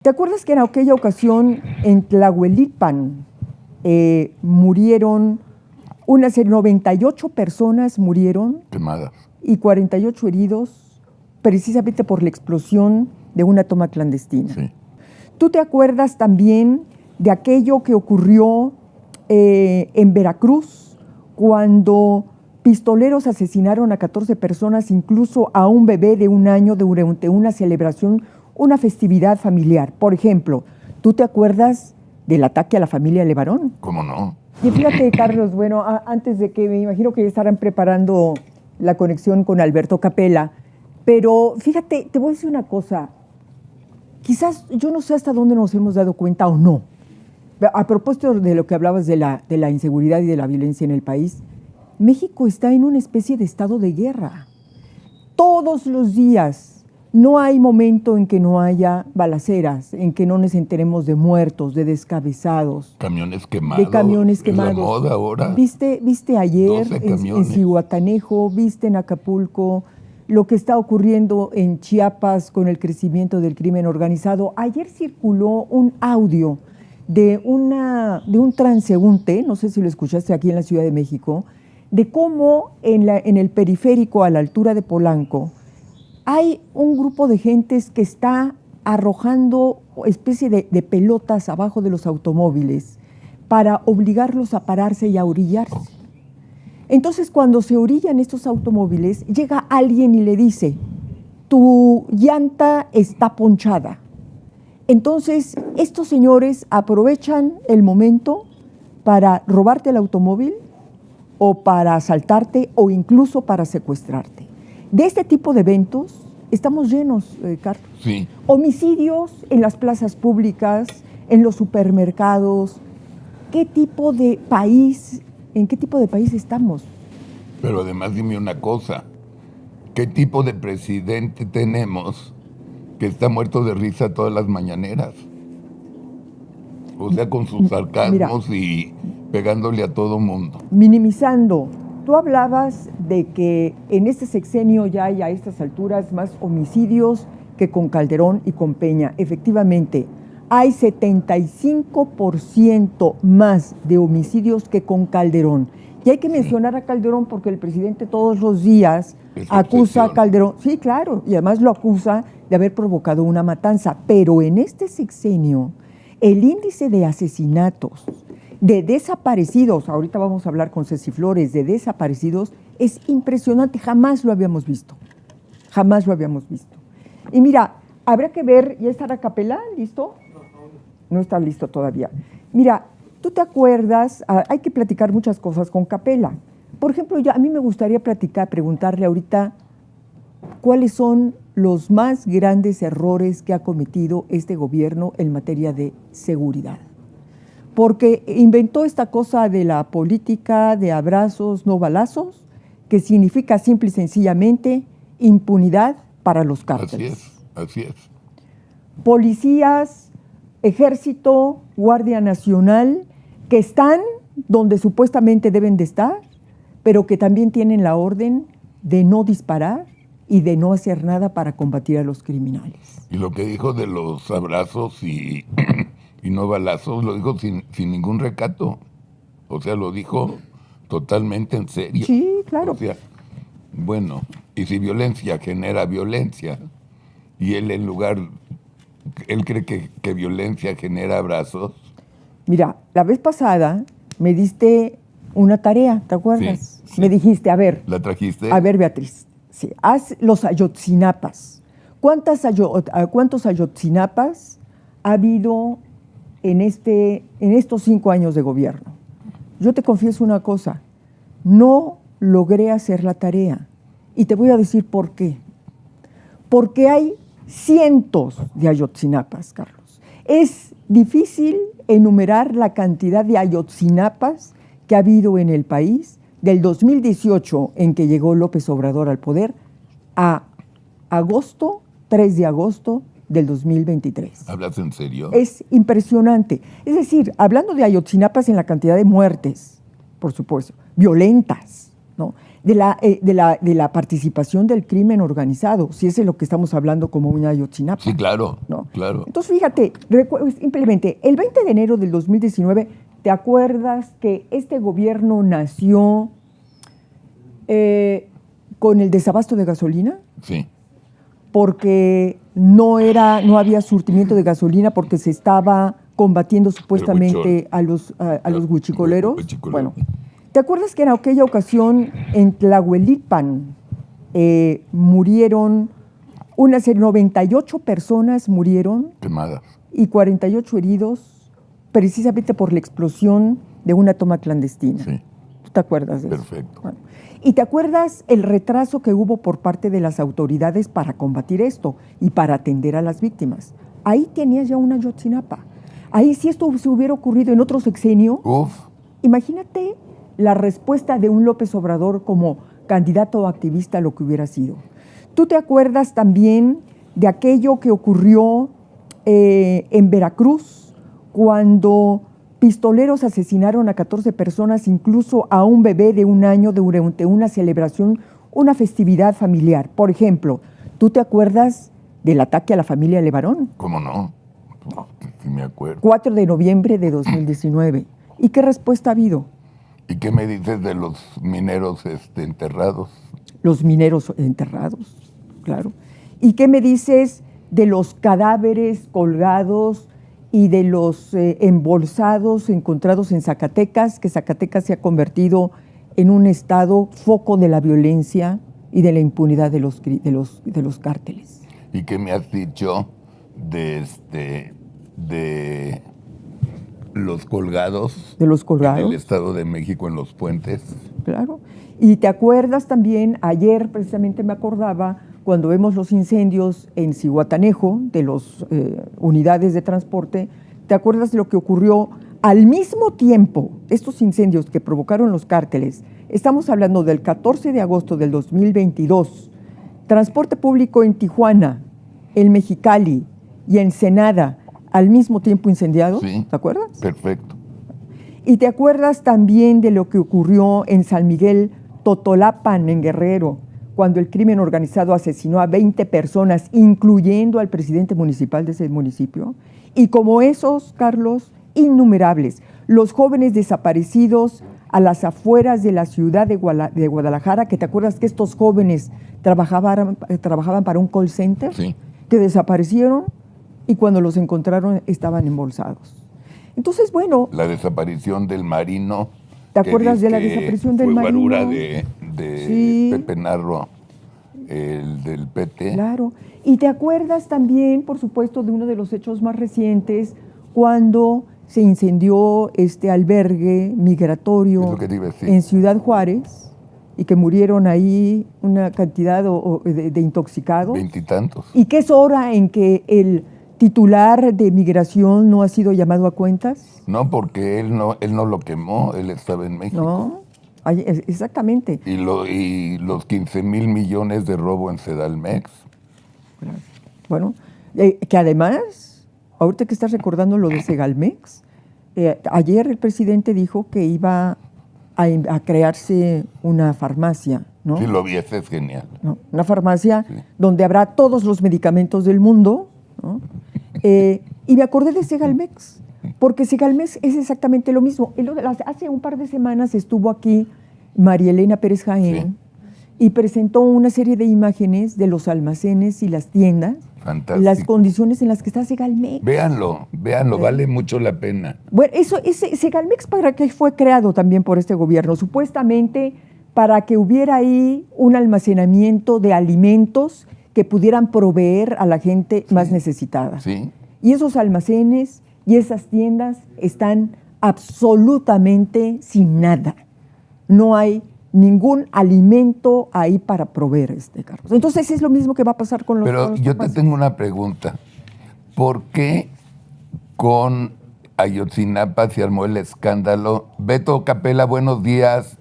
¿Te acuerdas que en aquella ocasión en Tlahuelilpan murieron unas 98 personas murieron quemadas y 48 heridos precisamente por la explosión de una toma clandestina? Sí. ¿Tú te acuerdas también de aquello que ocurrió en Veracruz cuando pistoleros asesinaron a 14 personas, incluso a un bebé de 1 año durante una celebración, una festividad familiar? Por ejemplo, ¿tú te acuerdas del ataque a la familia Levarón? ¿Cómo no? Y fíjate, Carlos, bueno, antes de que me imagino que ya estarán preparando la conexión con Alberto Capella, pero fíjate, te voy a decir una cosa. Quizás yo no sé hasta dónde nos hemos dado cuenta o no. A propósito de lo que hablabas de la inseguridad y de la violencia en el país, México está en una especie de estado de guerra. Todos los días. No hay momento en que no haya balaceras, en que no nos enteremos de muertos, de descabezados. Camiones quemados. De camiones quemados. Es la moda ahora. ¿Viste ayer 12 en Zihuatanejo, viste en Acapulco, lo que está ocurriendo en Chiapas con el crecimiento del crimen organizado? Ayer circuló un audio de un transeúnte, no sé si lo escuchaste aquí en la Ciudad de México, de cómo en el periférico a la altura de Polanco hay un grupo de gentes que está arrojando especie de pelotas abajo de los automóviles para obligarlos a pararse y a orillarse. Entonces, cuando se orillan estos automóviles, llega alguien y le dice: tu llanta está ponchada. Entonces, estos señores aprovechan el momento para robarte el automóvil o para asaltarte o incluso para secuestrarte. De este tipo de eventos estamos llenos, Carlos. Sí. Homicidios en las plazas públicas, en los supermercados. ¿En qué tipo de país estamos? Pero además dime una cosa. ¿Qué tipo de presidente tenemos que está muerto de risa todas las mañaneras? O sea, con sus sarcasmos y pegándole a todo mundo. Minimizando. Tú hablabas de que en este sexenio ya hay a estas alturas más homicidios que con Calderón y con Peña. Efectivamente, hay 75% más de homicidios que con Calderón. Y hay que mencionar a Calderón porque el presidente todos los días acusa a Calderón. Sí, claro, y además lo acusa de haber provocado una matanza. Pero en este sexenio, el índice de asesinatos, de desaparecidos, ahorita vamos a hablar con Ceci Flores, de desaparecidos, es impresionante, jamás lo habíamos visto, jamás lo habíamos visto. Y mira, habrá que ver, ¿ya estará Capella listo? No está listo todavía. Mira, ¿tú te acuerdas? Hay que platicar muchas cosas con Capella. Por ejemplo, a mí me gustaría preguntarle ahorita cuáles son los más grandes errores que ha cometido este gobierno en materia de seguridad. Porque inventó esta cosa de la política de abrazos, no balazos, que significa simple y sencillamente impunidad para los cárteles. Así es. Policías, ejército, Guardia Nacional, que están donde supuestamente deben de estar, pero que también tienen la orden de no disparar y de no hacer nada para combatir a los criminales. Y lo que dijo de los abrazos y no balazos, lo dijo sin ningún recato. O sea, lo dijo totalmente en serio. Sí, claro. O sea, bueno, y si violencia genera violencia, y él cree que violencia genera abrazos. Mira, la vez pasada me diste una tarea, ¿te acuerdas? Sí. Me dijiste, a ver. ¿La trajiste? A ver, Beatriz, sí, haz los Ayotzinapas. ¿Cuántos Ayotzinapas ha habido en estos 5 años de gobierno? Yo te confieso una cosa, no logré hacer la tarea y te voy a decir por qué. Porque hay cientos de Ayotzinapas, Carlos. Es difícil enumerar la cantidad de Ayotzinapas que ha habido en el país del 2018, en que llegó López Obrador al poder, a 3 de agosto del 2023. ¿Hablas en serio? Es impresionante. Es decir, hablando de Ayotzinapas en la cantidad de muertes, por supuesto, violentas, ¿no? De la participación del crimen organizado, si es de lo que estamos hablando como una Ayotzinapa. Sí, claro, ¿no? claro. Entonces, fíjate, simplemente, el 20 de enero del 2019, ¿te acuerdas que este gobierno nació con el desabasto de gasolina? Sí. Porque no había surtimiento de gasolina porque se estaba combatiendo supuestamente a los huichicoleros. Bueno, ¿te acuerdas que en aquella ocasión en Tlahuelipan murieron 98 personas murieron Quemadas. y 48 heridos precisamente por la explosión de una toma clandestina? Sí. ¿Tú te acuerdas de eso? Perfecto. Bueno, ¿y te acuerdas el retraso que hubo por parte de las autoridades para combatir esto y para atender a las víctimas? Ahí tenías ya una Ayotzinapa. Ahí, si esto se hubiera ocurrido en otro sexenio, imagínate la respuesta de un López Obrador como candidato o activista a lo que hubiera sido. ¿Tú te acuerdas también de aquello que ocurrió en Veracruz cuando pistoleros asesinaron a 14 personas, incluso a un bebé de 1 año durante una celebración, una festividad familiar? Por ejemplo, ¿tú te acuerdas del ataque a la familia Levarón? ¿Cómo no? Sí me acuerdo. 4 de noviembre de 2019. ¿Y qué respuesta ha habido? ¿Y qué me dices de los mineros enterrados? Los mineros enterrados, claro. ¿Y qué me dices de los cadáveres colgados y de los embolsados encontrados en Zacatecas, que Zacatecas se ha convertido en un estado foco de la violencia y de la impunidad de los cárteles? ¿Y qué me has dicho de los colgados? De los colgados. En el Estado de México, en los puentes. Claro. Y te acuerdas también, ayer precisamente me acordaba, cuando vemos los incendios en Zihuatanejo, de las unidades de transporte, ¿te acuerdas de lo que ocurrió al mismo tiempo? Estos incendios que provocaron los cárteles, estamos hablando del 14 de agosto del 2022, transporte público en Tijuana, en Mexicali y en Ensenada, al mismo tiempo incendiados, Sí, ¿te acuerdas? Perfecto. Y te acuerdas también de lo que ocurrió en San Miguel Totolapan, en Guerrero, cuando el crimen organizado asesinó a 20 personas, incluyendo al presidente municipal de ese municipio. Y como esos, Carlos, innumerables, los jóvenes desaparecidos a las afueras de la ciudad de Guadalajara, que te acuerdas que estos jóvenes trabajaban para un call center, Sí. que desaparecieron y cuando los encontraron estaban embolsados. Entonces, bueno... La desaparición del marino. ¿Te acuerdas de la desaparición del marino? Fue guarura de Sí. Pepe Narro, el del PT. Claro. Y te acuerdas también, por supuesto, de uno de los hechos más recientes, cuando se incendió este albergue migratorio Es lo que te iba a decir. en Ciudad Juárez y que murieron ahí una cantidad de intoxicados. 20 y tantos. Y que es hora en que el titular de migración no ha sido llamado a cuentas. No, porque él no lo quemó, él estaba en México. No, exactamente. Y los 15,000 millones de robo en Sedalmex. Claro. Bueno, que además, ahorita que estás recordando lo de Segalmex, ayer el presidente dijo que iba a crearse una farmacia, ¿no? Sí, lo vi, ese es genial. ¿No? Una farmacia Sí. donde habrá todos los medicamentos del mundo, ¿no? Y me acordé de Segalmex, porque Segalmex es exactamente lo mismo. Hace un par de semanas estuvo aquí María Elena Pérez Jaén y presentó una serie de imágenes de los almacenes y las tiendas, Fantástico. las condiciones en las que está Segalmex. Véanlo, vale mucho la pena. Bueno, Segalmex, ¿para qué fue creado también por este gobierno? Supuestamente para que hubiera ahí un almacenamiento de alimentos que pudieran proveer a la gente más necesitada. Sí. Y esos almacenes y esas tiendas están absolutamente sin nada. No hay ningún alimento ahí para proveer, Carlos. Entonces es lo mismo que va a pasar con los Pero yo te tengo una pregunta. ¿Por qué con Ayotzinapa se armó el escándalo? Beto Capella, buenos días.